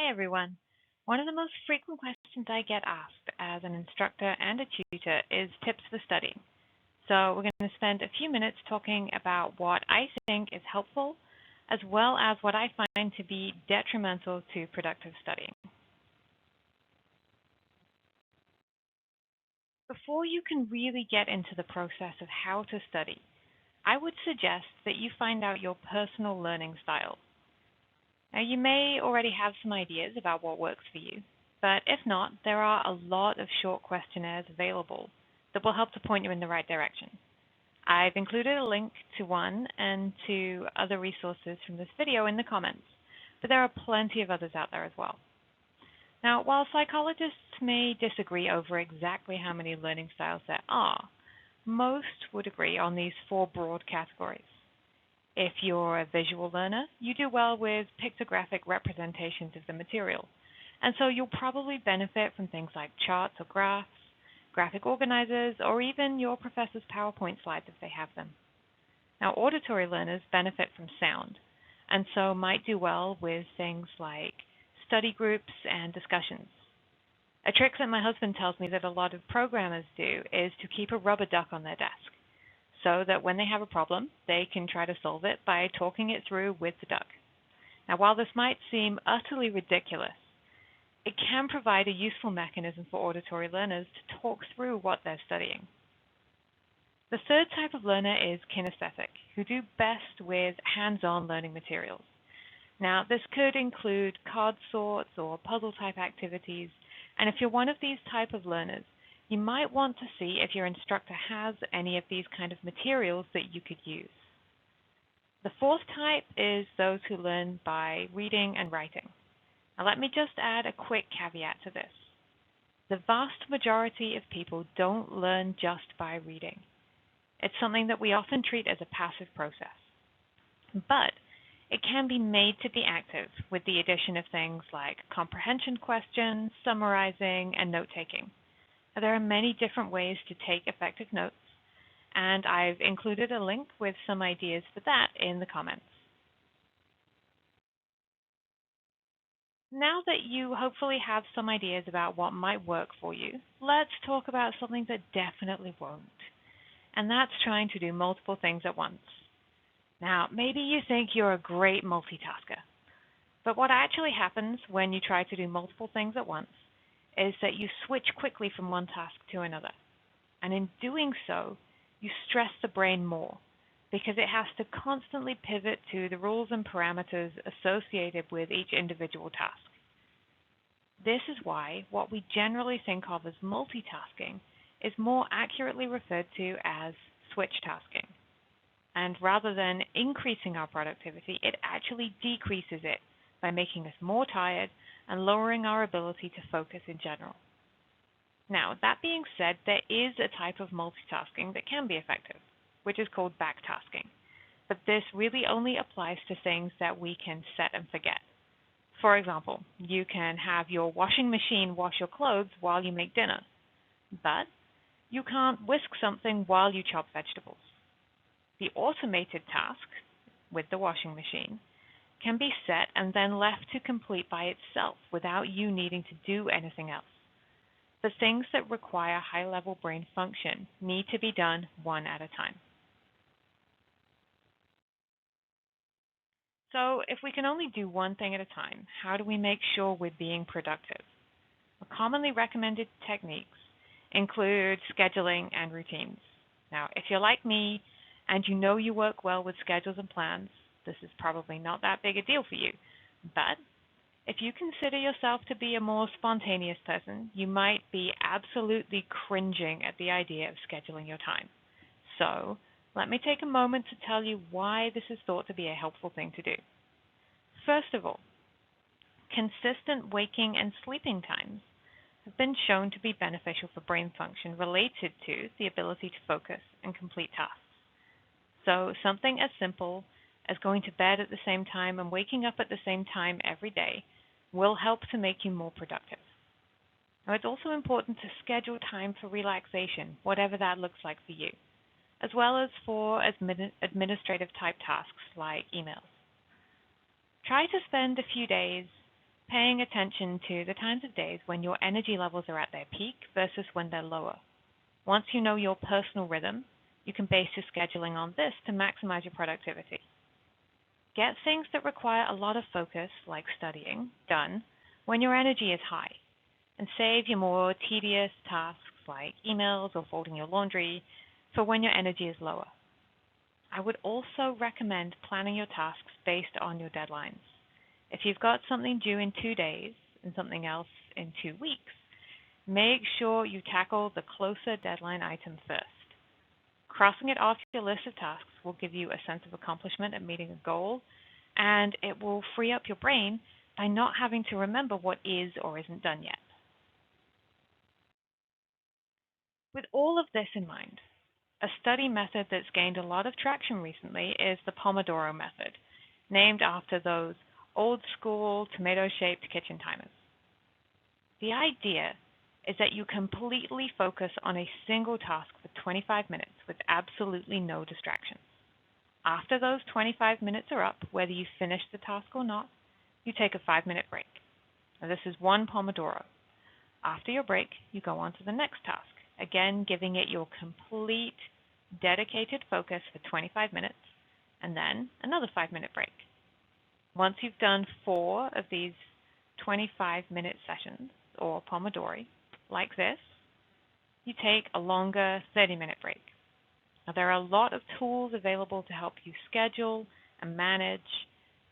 Hi, everyone. One of the most frequent questions I get asked as an instructor and a tutor is tips for studying. So, we're going to spend a few minutes talking about what I think is helpful, as well as what I find to be detrimental to productive studying. Before you can really get into the process of how to study, I would suggest that you find out your personal learning style. Now, you may already have some ideas about what works for you, but if not, there are a lot of short questionnaires available that will help to point you in the right direction. I've included a link to one and to other resources from this video in the comments, but there are plenty of others out there as well. Now, while psychologists may disagree over exactly how many learning styles there are, most would agree on these four broad categories. If you're a visual learner, you do well with pictographic representations of the material, and so you'll probably benefit from things like charts or graphs, graphic organizers, or even your professor's PowerPoint slides if they have them. Now, auditory learners benefit from sound, and so might do well with things like study groups and discussions. A trick that my husband tells me that a lot of programmers do is to keep a rubber duck on their desk, so that when they have a problem, they can try to solve it by talking it through with the duck. Now, while this might seem utterly ridiculous, it can provide a useful mechanism for auditory learners to talk through what they're studying. The third type of learner is kinesthetic, who do best with hands-on learning materials. Now, this could include card sorts or puzzle-type activities, and if you're one of these type of learners, you might want to see if your instructor has any of these kind of materials that you could use. The fourth type is those who learn by reading and writing. Now let me just add a quick caveat to this. The vast majority of people don't learn just by reading. It's something that we often treat as a passive process. But it can be made to be active with the addition of things like comprehension questions, summarizing, and note-taking. There are many different ways to take effective notes, and I've included a link with some ideas for that in the comments. Now that you hopefully have some ideas about what might work for you, let's talk about something that definitely won't, and that's trying to do multiple things at once. Now, maybe you think you're a great multitasker, but what actually happens when you try to do multiple things at once is that you switch quickly from one task to another. And in doing so, you stress the brain more because it has to constantly pivot to the rules and parameters associated with each individual task. This is why what we generally think of as multitasking is more accurately referred to as switch tasking. And rather than increasing our productivity, it actually decreases it by making us more tired and lowering our ability to focus in general. Now, that being said, there is a type of multitasking that can be effective, which is called backtasking. But this really only applies to things that we can set and forget. For example, you can have your washing machine wash your clothes while you make dinner, but you can't whisk something while you chop vegetables. The automated task with the washing machine can be set and then left to complete by itself without you needing to do anything else. The things that require high-level brain function need to be done one at a time. So if we can only do one thing at a time, how do we make sure we're being productive? Well, commonly recommended techniques include scheduling and routines. Now, if you're like me and you know you work well with schedules and plans, this is probably not that big a deal for you. But if you consider yourself to be a more spontaneous person, you might be absolutely cringing at the idea of scheduling your time. So let me take a moment to tell you why this is thought to be a helpful thing to do. First of all, consistent waking and sleeping times have been shown to be beneficial for brain function related to the ability to focus and complete tasks. So something as simple as going to bed at the same time and waking up at the same time every day will help to make you more productive. Now, it's also important to schedule time for relaxation, whatever that looks like for you, as well as for administrative type tasks like emails. Try to spend a few days paying attention to the times of days when your energy levels are at their peak versus when they're lower. Once you know your personal rhythm, you can base your scheduling on this to maximize your productivity. Get things that require a lot of focus, like studying, done when your energy is high, and save your more tedious tasks like emails or folding your laundry for when your energy is lower. I would also recommend planning your tasks based on your deadlines. If you've got something due in 2 days and something else in 2 weeks, make sure you tackle the closer deadline item first. Crossing it off your list of tasks will give you a sense of accomplishment at meeting a goal, and it will free up your brain by not having to remember what is or isn't done yet. With all of this in mind, a study method that's gained a lot of traction recently is the Pomodoro method, named after those old school tomato-shaped kitchen timers. The idea is that you completely focus on a single task for 25 minutes with absolutely no distractions. After those 25 minutes are up, whether you finish the task or not, you take a 5-minute break. Now, this is one Pomodoro. After your break, you go on to the next task, again giving it your complete dedicated focus for 25 minutes, and then another 5-minute break. Once you've done 4 of these 25-minute sessions, or Pomodori, like this, you take a longer 30-minute break. Now, there are a lot of tools available to help you schedule and manage,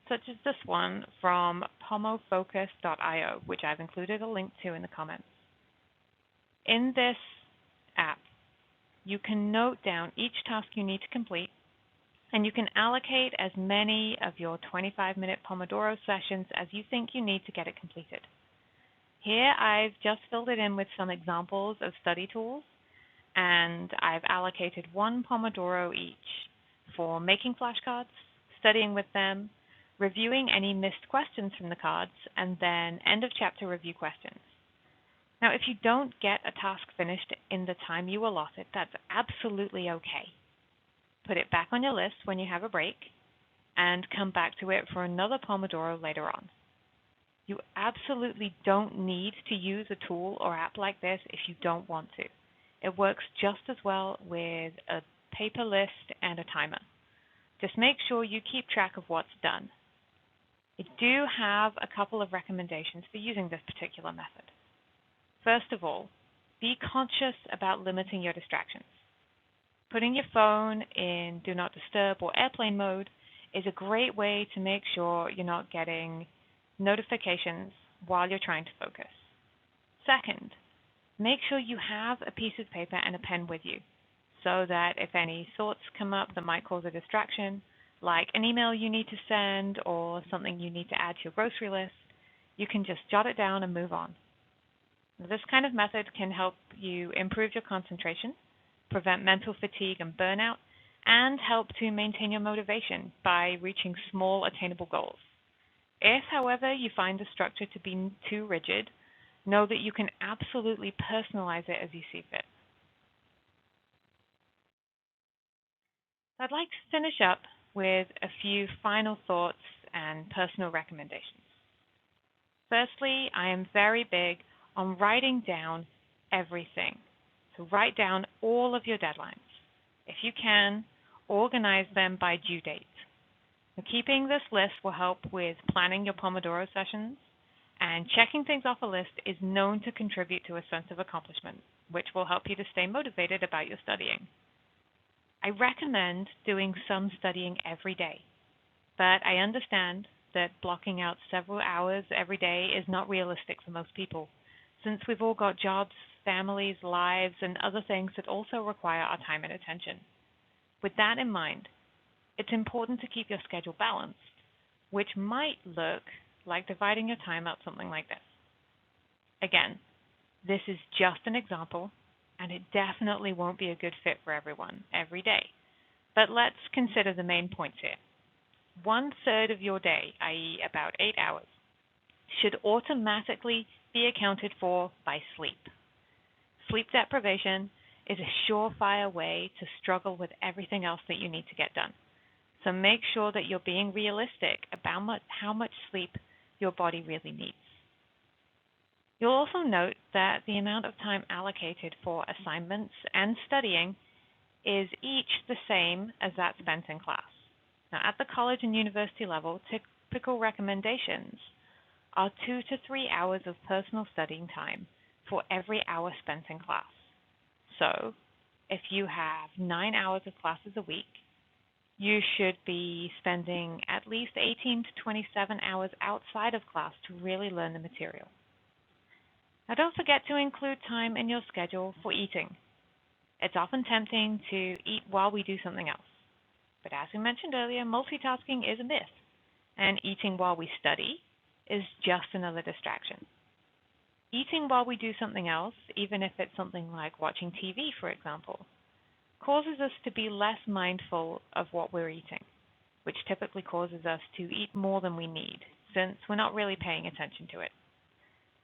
such as this one from pomofocus.io, which I've included a link to in the comments. In this app, you can note down each task you need to complete, and you can allocate as many of your 25-minute Pomodoro sessions as you think you need to get it completed. Here I've just filled it in with some examples of study tools, and I've allocated 1 Pomodoro each for making flashcards, studying with them, reviewing any missed questions from the cards, and then end of chapter review questions. Now, if you don't get a task finished in the time you allotted, that's absolutely okay. Put it back on your list when you have a break, and come back to it for another Pomodoro later on. You absolutely don't need to use a tool or app like this if you don't want to. It works just as well with a paper list and a timer. Just make sure you keep track of what's done. I do have a couple of recommendations for using this particular method. First of all, be conscious about limiting your distractions. Putting your phone in Do Not Disturb or airplane mode is a great way to make sure you're not getting notifications while you're trying to focus. Second, make sure you have a piece of paper and a pen with you so that if any thoughts come up that might cause a distraction, like an email you need to send or something you need to add to your grocery list, you can just jot it down and move on. This kind of method can help you improve your concentration, prevent mental fatigue and burnout, and help to maintain your motivation by reaching small, attainable goals. If, however, you find the structure to be too rigid, know that you can absolutely personalize it as you see fit. I'd like to finish up with a few final thoughts and personal recommendations. Firstly, I am very big on writing down everything. So write down all of your deadlines. If you can, organize them by due date. Now, keeping this list will help with planning your Pomodoro sessions, and checking things off a list is known to contribute to a sense of accomplishment, which will help you to stay motivated about your studying. I recommend doing some studying every day, but I understand that blocking out several hours every day is not realistic for most people, since we've all got jobs, families, lives, and other things that also require our time and attention. With that in mind, it's important to keep your schedule balanced, which might look like dividing your time up something like this. Again, this is just an example, and it definitely won't be a good fit for everyone every day. But let's consider the main points here. 1/3 of your day, i.e. about 8 hours, should automatically be accounted for by sleep. Sleep deprivation is a surefire way to struggle with everything else that you need to get done. So make sure that you're being realistic about how much sleep your body really needs. You'll also note that the amount of time allocated for assignments and studying is each the same as that spent in class. Now, at the college and university level, typical recommendations are 2 to 3 hours of personal studying time for every hour spent in class. So, if you have 9 hours of classes a week, you should be spending at least 18 to 27 hours outside of class to really learn the material. Now, don't forget to include time in your schedule for eating. It's often tempting to eat while we do something else. But as we mentioned earlier, multitasking is a myth, and eating while we study is just another distraction. Eating while we do something else, even if it's something like watching TV, for example, causes us to be less mindful of what we're eating, which typically causes us to eat more than we need, since we're not really paying attention to it.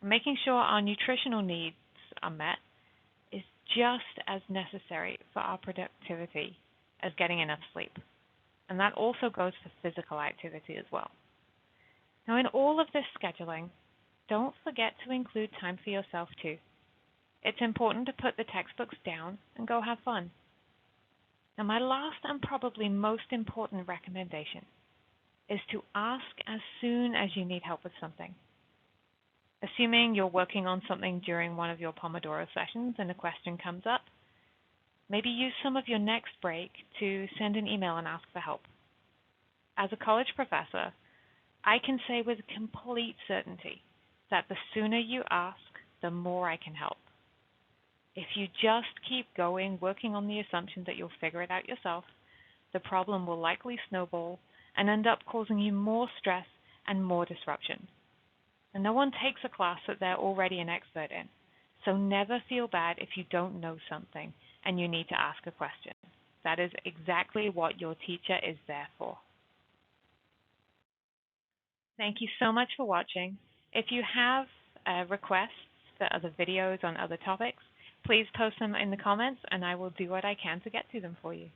Making sure our nutritional needs are met is just as necessary for our productivity as getting enough sleep. And that also goes for physical activity as well. Now, in all of this scheduling, don't forget to include time for yourself too. It's important to put the textbooks down and go have fun. Now, my last and probably most important recommendation is to ask as soon as you need help with something. Assuming you're working on something during one of your Pomodoro sessions and a question comes up, maybe use some of your next break to send an email and ask for help. As a college professor, I can say with complete certainty that the sooner you ask, the more I can help. If you just keep going, working on the assumption that you'll figure it out yourself, the problem will likely snowball and end up causing you more stress and more disruption. And no one takes a class that they're already an expert in, so never feel bad if you don't know something and you need to ask a question. That is exactly what your teacher is there for. Thank you so much for watching. If you have requests for other videos on other topics, please post them in the comments and I will do what I can to get to them for you.